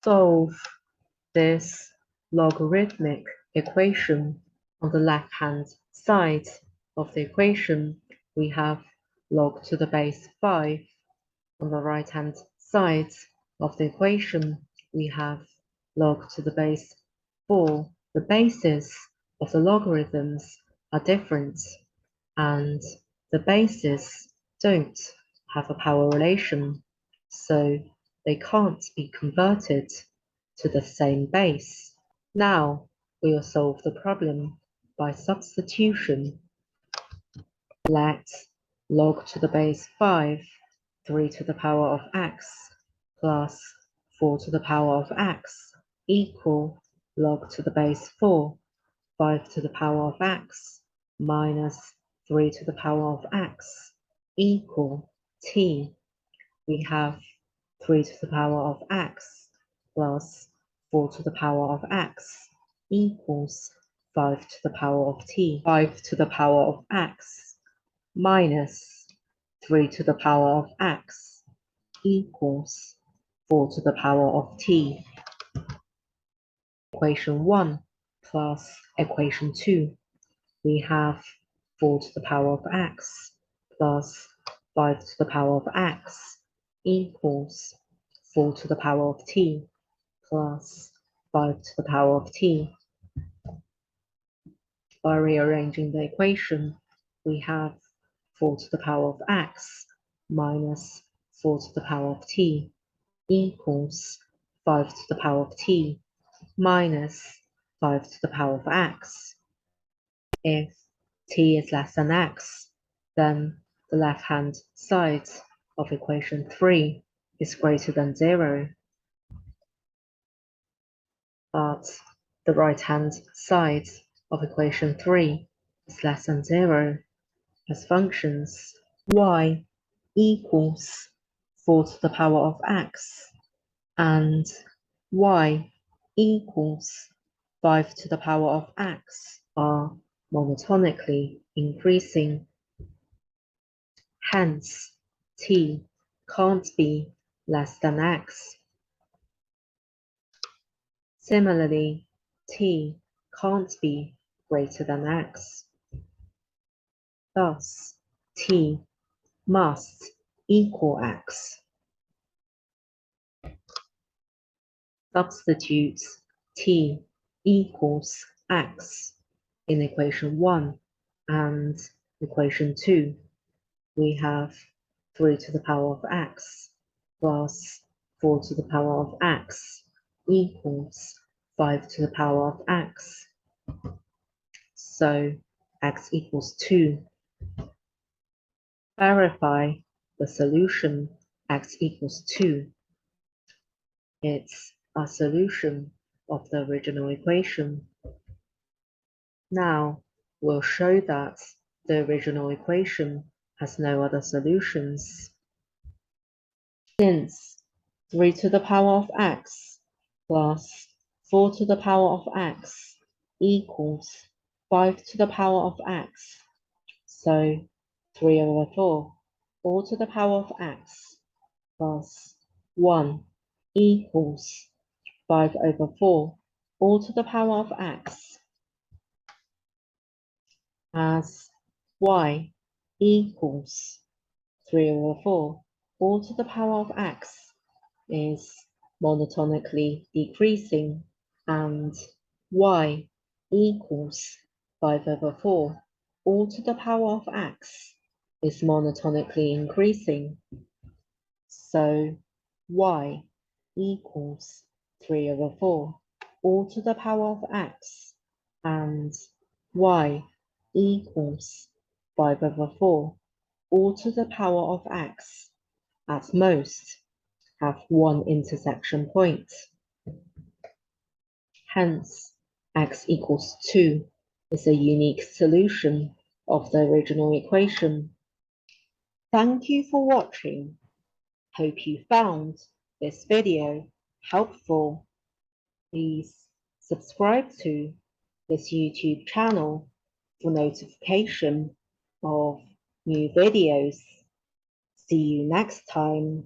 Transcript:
Solve this logarithmic equation. On the left-hand side of the equation, we have log to the base 5. On the right-hand side of the equation, we have log to the base 4. The bases of the logarithms are different, and the bases don't have a power relation, so they can't be converted to the same base. Now we will solve the problem by substitution. Let log to the base 5, 3 to the power of x, plus 4 to the power of x equal log to the base 4, 5 to the power of x, minus 3 to the power of x equal t. We have 3 to the power of x plus 4 to the power of x equals 5 to the power of t. 5 to the power of x minus 3 to the power of x equals 4 to the power of t. Equation 1 plus equation 2. We have 4 to the power of x plus 5 to the power of x equals 4 to the power of t plus 5 to the power of t. By rearranging the equation, we have 4 to the power of x minus 4 to the power of t equals 5 to the power of t minus 5 to the power of x. If t is less than x, then the left-hand side of equation 3 is greater than 0. But the right-hand side of equation 3 is less than 0, as functions y equals 4 to the power of x and y equals 5 to the power of x are monotonically increasing. Hence, t can't be less than x. Similarly, t can't be greater than x. Thus, t must equal x. Substitute t equals x in equation 1 and equation 2. We have 3 to the power of x plus 4 to the power of x equals 5 to the power of x. So x equals 2. Verify the solution x equals 2. It's a solution of the original equation. Now we'll show that the original equation has no other solutions. Since 3 to the power of x plus 4 to the power of x equals 5 to the power of x, so 3 over 4 all to the power of x plus 1 equals 5 over 4 all to the power of x, as y equals 3 over 4 all to the power of x is monotonically decreasing, and y equals 5 over 4 all to the power of x is monotonically increasing. So y equals 3 over 4 all to the power of x, and y equals 5 over 4 all to the power of x at most have one intersection point. Hence, x equals 2 is a unique solution of the original equation. Thank you for watching. Hope you found this video helpful. Please subscribe to this YouTube channel for notification of new videos. See you next time.